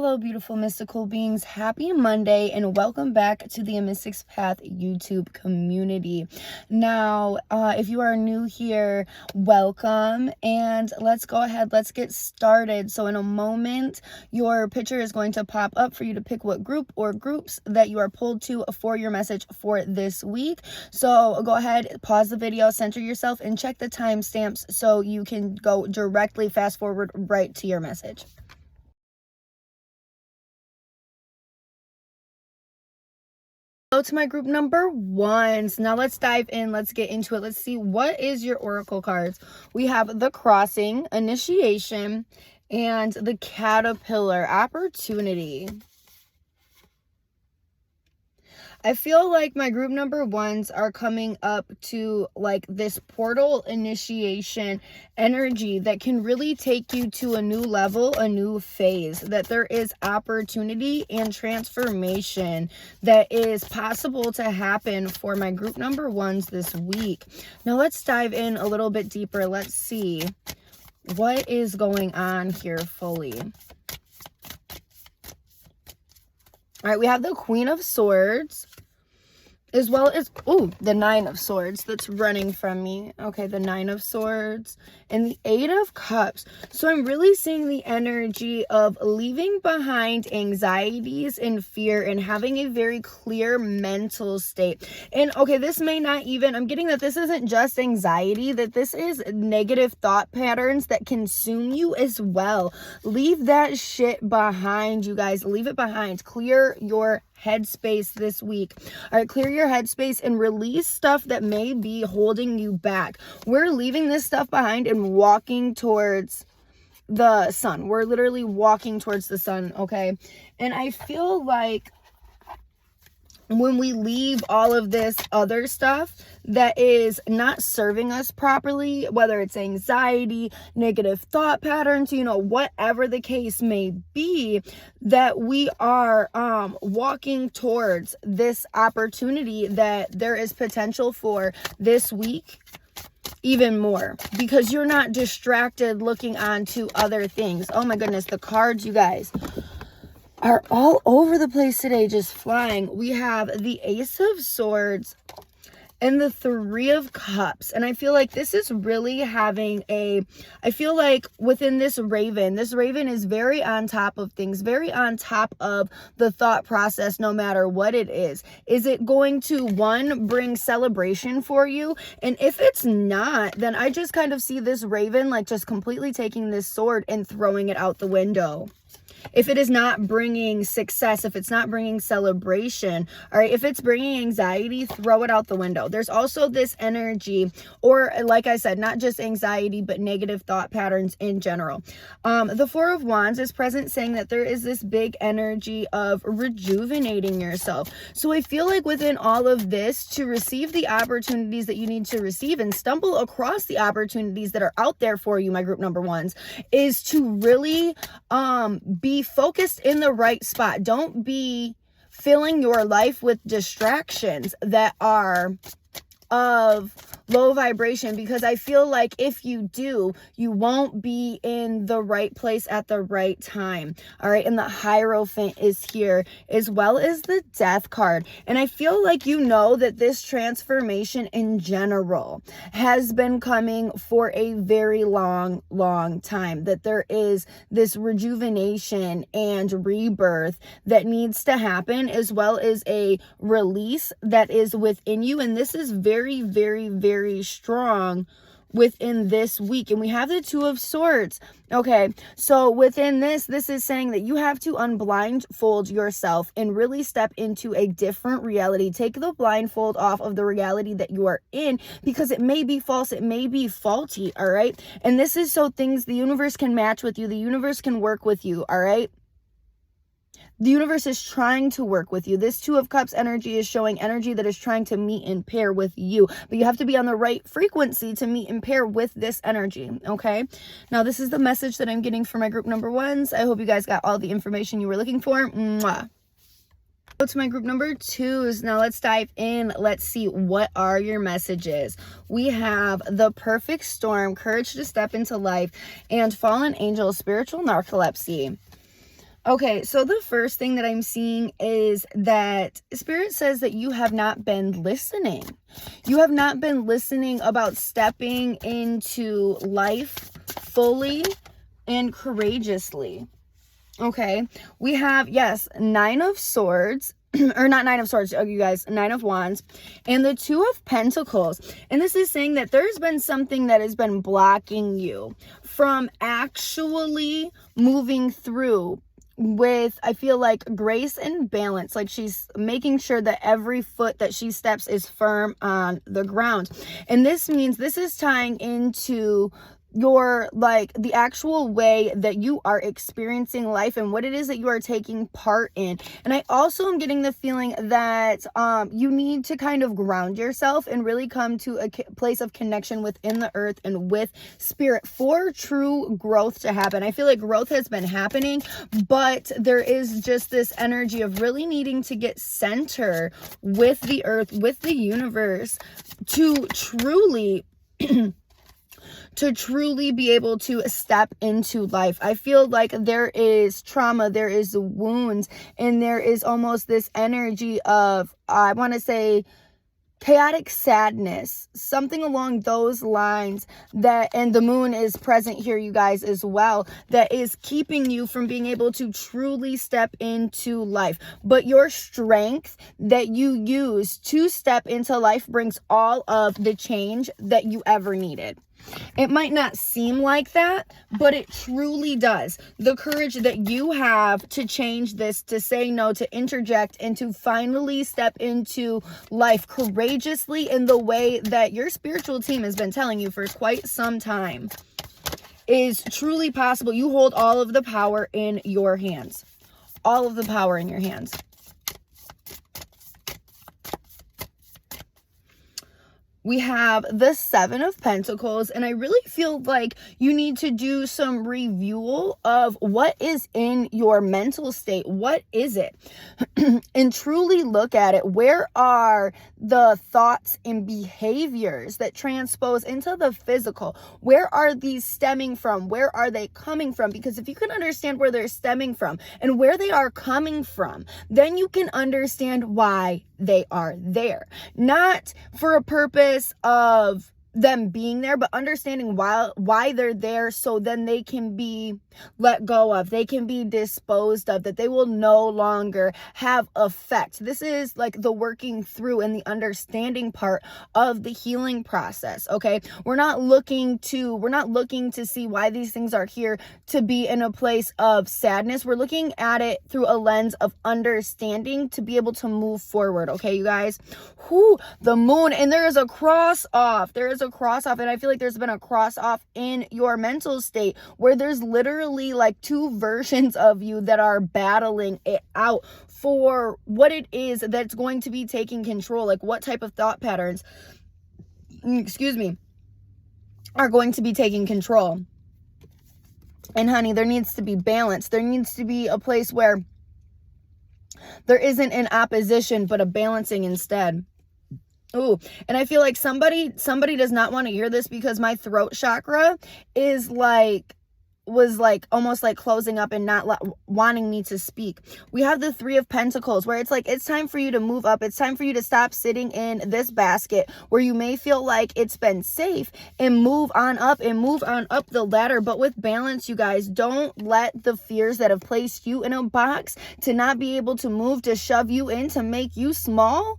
Hello, beautiful mystical beings. Happy Monday and welcome back to the amysticspath YouTube community. Now, if you are new here, welcome, and let's go ahead. Let's get started. So in a moment, your picture is going to pop up for you to pick what group or groups that you are pulled to for your message for this week. So go ahead, pause the video, center yourself, and check the timestamps so you can go directly fast forward right to your message. Hello to my group number ones. Now let's dive in. Let's get into it. Let's see, what is your oracle cards? We have the Crossing, Initiation, and the Caterpillar, Opportunity. I feel like my group number ones are coming up to like this portal initiation energy that can really take you to a new level, a new phase, that there is opportunity and transformation that is possible to happen for my group number ones this week. Now let's dive in a little bit deeper. Let's see what is going on here fully. All right, we have the Queen of Swords, as well as, the Nine of Swords that's running from me. Okay, the Nine of Swords and the Eight of Cups. So I'm really seeing the energy of leaving behind anxieties and fear and having a very clear mental state. And okay, this may not even, I'm getting that this isn't just anxiety, that this is negative thought patterns that consume you as well. Leave that shit behind, you guys. Leave it behind. Clear your headspace this week. All right, clear your headspace and release stuff that may be holding you back. We're leaving this stuff behind and walking towards the sun. We're literally walking towards the sun, okay? And I feel like when we leave all of this other stuff that is not serving us properly, whether it's anxiety, negative thought patterns, whatever the case may be, that we are walking towards this opportunity that there is potential for this week even more, because you're not distracted looking on to other things. Oh my goodness, the cards, you guys, are all over the place today, just flying. We have the Ace of Swords and the Three of Cups. And I feel like this is really having I feel like within this raven is very on top of things, very on top of the thought process, no matter what it is. Is it going to, one, bring celebration for you? And if it's not, then I just kind of see this raven like just completely taking this sword and throwing it out the window. If it is not bringing success, if it's not bringing celebration, all right, if it's bringing anxiety, throw it out the window. There's also this energy, or like I said, not just anxiety, but negative thought patterns in general. The Four of Wands is present, saying that there is this big energy of rejuvenating yourself. So I feel like within all of this, to receive the opportunities that you need to receive and stumble across the opportunities that are out there for you, my group number ones, is to really be focused in the right spot. Don't be filling your life with distractions that are of low vibration, because I feel like if you do, you won't be in the right place at the right time. All right, and the Hierophant is here, as well as the Death card. And I feel like that this transformation in general has been coming for a very long time, that there is this rejuvenation and rebirth that needs to happen, as well as a release that is within you. And this is very, very, very strong within this week. And we have the Two of Swords. Okay, so within this is saying that you have to unblindfold yourself and really step into a different reality. Take the blindfold off of the reality that you are in, because it may be false, it may be faulty, all right? And this is so the universe can match with you, the universe can work with you, all right? The universe is trying to work with you. This Two of Cups energy is showing energy that is trying to meet and pair with you. But you have to be on the right frequency to meet and pair with this energy, okay? Now, this is the message that I'm getting for my group number ones. I hope you guys got all the information you were looking for. Mwah. Go to my group number twos. Now let's dive in. Let's see, what are your messages? We have the Perfect Storm, Courage to Step into Life, and Fallen Angel, Spiritual Narcolepsy. Okay, so the first thing that I'm seeing is that Spirit says that you have not been listening. You have not been listening about stepping into life fully and courageously. Okay, we have, yes, 9 of Swords, or not 9 of Swords, you guys, 9 of Wands, and the 2 of Pentacles. And this is saying that there's been something that has been blocking you from actually moving through with, I feel like, grace and balance. Like she's making sure that every foot that she steps is firm on the ground. And this means this is tying into your, like, the actual way that you are experiencing life and what it is that you are taking part in. And I also am getting the feeling that you need to kind of ground yourself and really come to a place of connection within the earth and with spirit for true growth to happen. I feel like growth has been happening, but there is just this energy of really needing to get center with the earth, with the universe, to truly be able to step into life. I feel like there is trauma, there is wounds, and there is almost this energy of, I want to say, chaotic sadness, something along those lines, that, and the moon is present here, you guys, as well, that is keeping you from being able to truly step into life. But your strength that you use to step into life brings all of the change that you ever needed. It might not seem like that, but it truly does. The courage that you have to change this, to say no, to interject, and to finally step into life courageously in the way that your spiritual team has been telling you for quite some time is truly possible. You hold all of the power in your hands. All of the power in your hands. We have the 7 of Pentacles, and I really feel like you need to do some review of what is in your mental state. What is it? And truly look at it. Where are the thoughts and behaviors that transpose into the physical? Where are these stemming from? Where are they coming from? Because if you can understand where they're stemming from and where they are coming from, then you can understand why they are there. Not for a purpose of them being there, but understanding why they're there, so then they can be let go of, they can be disposed of, that they will no longer have effect. This is like the working through and the understanding part of the healing process. Okay, we're not looking to see why these things are here to be in a place of sadness. We're looking at it through a lens of understanding to be able to move forward. Okay, you guys. The moon, and there is a cross off. And I feel like there's been a cross off in your mental state where there's literally like 2 versions of you that are battling it out for what it is that's going to be taking control. Like what type of thought patterns, are going to be taking control. And honey, there needs to be balance. There needs to be a place where there isn't an opposition, but a balancing instead. Ooh, and I feel like somebody does not want to hear this, because my throat chakra was almost like closing up and not wanting me to speak. We have the 3 of Pentacles, where it's like, it's time for you to move up. It's time for you to stop sitting in this basket where you may feel like it's been safe, and move on up the ladder. But with balance, you guys, don't let the fears that have placed you in a box to not be able to move, to shove you in, to make you small.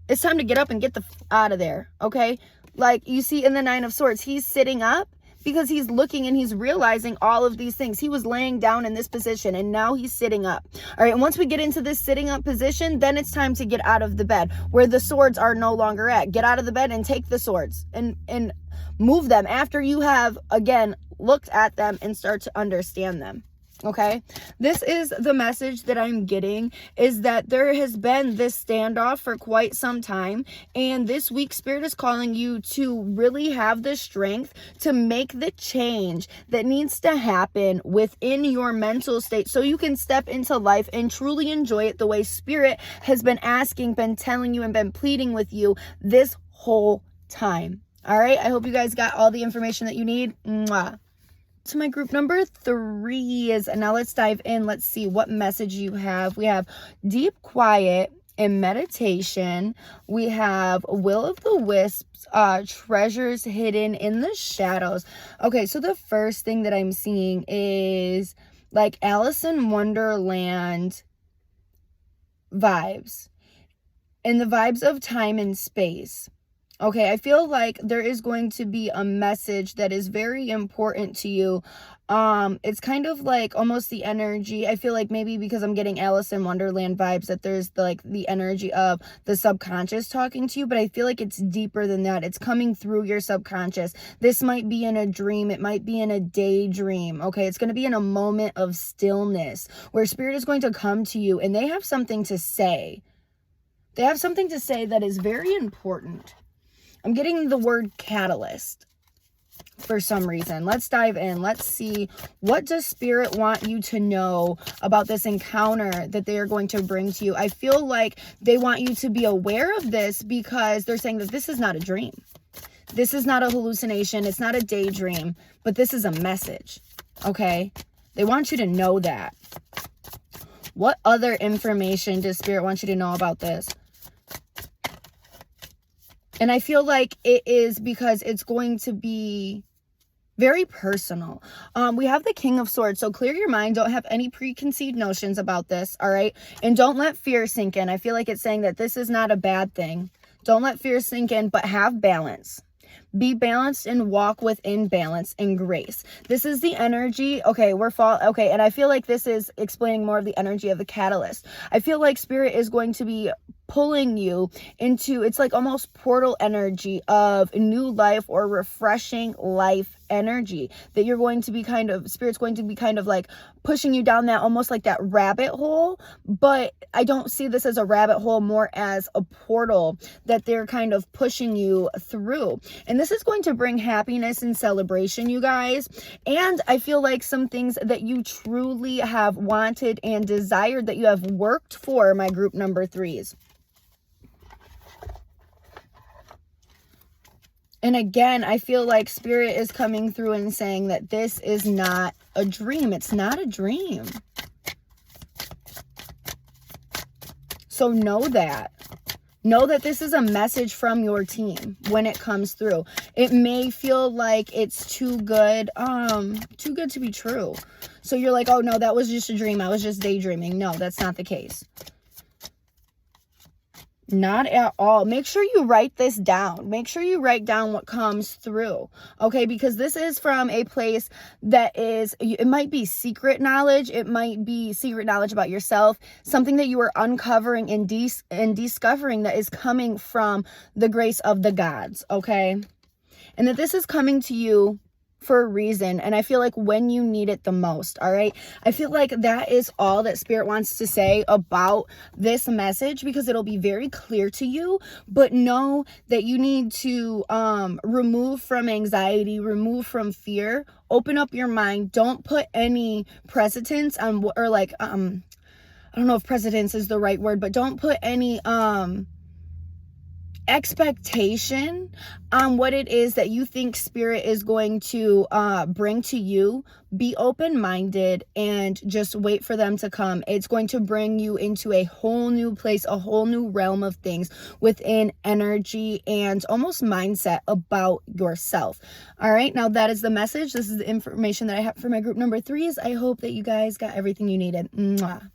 It's time to get up and get out of there, okay? Like you see in the 9 of Swords, he's sitting up because he's looking and he's realizing all of these things. He was laying down in this position and now he's sitting up. All right, and once we get into this sitting up position, then it's time to get out of the bed where the swords are no longer at. Get out of the bed and take the swords and move them after you have, again, looked at them and start to understand them. Okay, this is the message that I'm getting, is that there has been this standoff for quite some time, and this week Spirit is calling you to really have the strength to make the change that needs to happen within your mental state so you can step into life and truly enjoy it the way Spirit has been asking, been telling you, and been pleading with you this whole time. All right, I hope you guys got all the information that you need. Mwah. To my group number 3s, and now let's dive in. Let's see what message you have. We have deep quiet and meditation. We have will of the wisps, treasures hidden in the shadows. Okay, so the first thing that I'm seeing is like Alice in Wonderland vibes, and the vibes of time and space. Okay, I feel like there is going to be a message that is very important to you. It's kind of like almost the energy. I feel like maybe because I'm getting Alice in Wonderland vibes, that there's the energy of the subconscious talking to you, but I feel like it's deeper than that. It's coming through your subconscious. This might be in a dream. It might be in a daydream. Okay, it's going to be in a moment of stillness where spirit is going to come to you and they have something to say. They have something to say that is very important. I'm getting the word catalyst for some reason. Let's dive in. Let's see, what does spirit want you to know about this encounter that they are going to bring to you? I feel like they want you to be aware of this because they're saying that this is not a dream. This is not a hallucination. It's not a daydream, but this is a message. Okay? They want you to know that. What other information does spirit want you to know about this? And I feel like it is because it's going to be very personal. We have the King of Swords. So clear your mind. Don't have any preconceived notions about this. All right. And don't let fear sink in. I feel like it's saying that this is not a bad thing. Don't let fear sink in, but have balance. Be balanced and walk within balance and grace. This is the energy. Okay, okay, and I feel like this is explaining more of the energy of the catalyst. I feel like spirit is going to be pulling you into, it's like almost portal energy of new life or refreshing life energy that you're going to be spirit's going to be kind of like pushing you down that, almost like that rabbit hole. But I don't see this as a rabbit hole, more as a portal that they're kind of pushing you through. And this is going to bring happiness and celebration, you guys. And I feel like some things that you truly have wanted and desired, that you have worked for, my group number 3s. And again, I feel like spirit is coming through and saying that this is not a dream. It's not a dream. So know that. Know that this is a message from your team when it comes through. It may feel like it's too good to be true. So you're like, oh no, that was just a dream. I was just daydreaming. No, that's not the case. Not at all. Make sure you write this down. Make sure you write down what comes through. Okay, because this is from a place that is, it might be secret knowledge. It might be secret knowledge about yourself. Something that you are uncovering and discovering that is coming from the grace of the gods. Okay, and that this is coming to you for a reason, and I feel like when you need it the most. All right, I feel like that is all that spirit wants to say about this message, because it'll be very clear to you. But know that you need to remove from anxiety, remove from fear, open up your mind. Don't put any precedence on, or like I don't know if precedence is the right word, but don't put any expectation on what it is that you think spirit is going to bring to you. Be open-minded and just wait for them to come. It's going to bring you into a whole new place, a whole new realm of things within energy and almost mindset about yourself. All right, now that is the message. This is the information that I have for my group number 3s. I hope that you guys got everything you needed. Mwah.